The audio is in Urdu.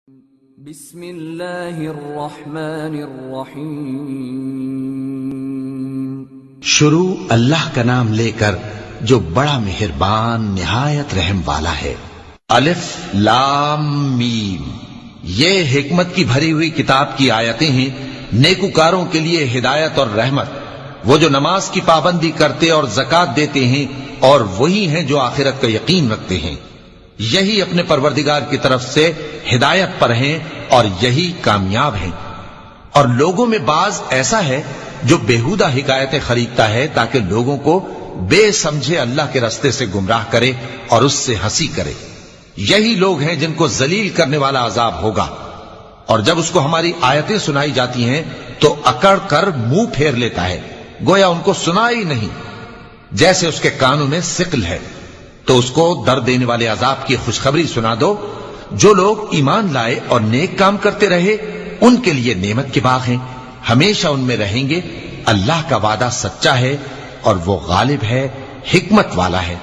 بسم اللہ الرحمن الرحیم۔ شروع اللہ کا نام لے کر جو بڑا مہربان نہایت رحم والا ہے۔ الف لام میم، یہ حکمت کی بھری ہوئی کتاب کی آیتیں ہیں، نیکوکاروں کے لیے ہدایت اور رحمت، وہ جو نماز کی پابندی کرتے اور زکوٰۃ دیتے ہیں، اور وہی ہیں جو آخرت کا یقین رکھتے ہیں، یہی اپنے پروردگار کی طرف سے ہدایت پر ہیں اور یہی کامیاب ہیں۔ اور لوگوں میں بعض ایسا ہے جو بیہودہ حکایتیں خریدتا ہے تاکہ لوگوں کو بے سمجھے اللہ کے رستے سے گمراہ کرے اور اس سے ہنسی کرے، یہی لوگ ہیں جن کو ذلیل کرنے والا عذاب ہوگا۔ اور جب اس کو ہماری آیتیں سنائی جاتی ہیں تو اکڑ کر منہ پھیر لیتا ہے، گویا ان کو سنا ہی نہیں، جیسے اس کے کانوں میں ثقل ہے۔ تو اس کو درد دینے والے عذاب کی خوشخبری سنا دو۔ جو لوگ ایمان لائے اور نیک کام کرتے رہے ان کے لیے نعمت کے باغ ہیں، ہمیشہ ان میں رہیں گے۔ اللہ کا وعدہ سچا ہے اور وہ غالب ہے، حکمت والا ہے۔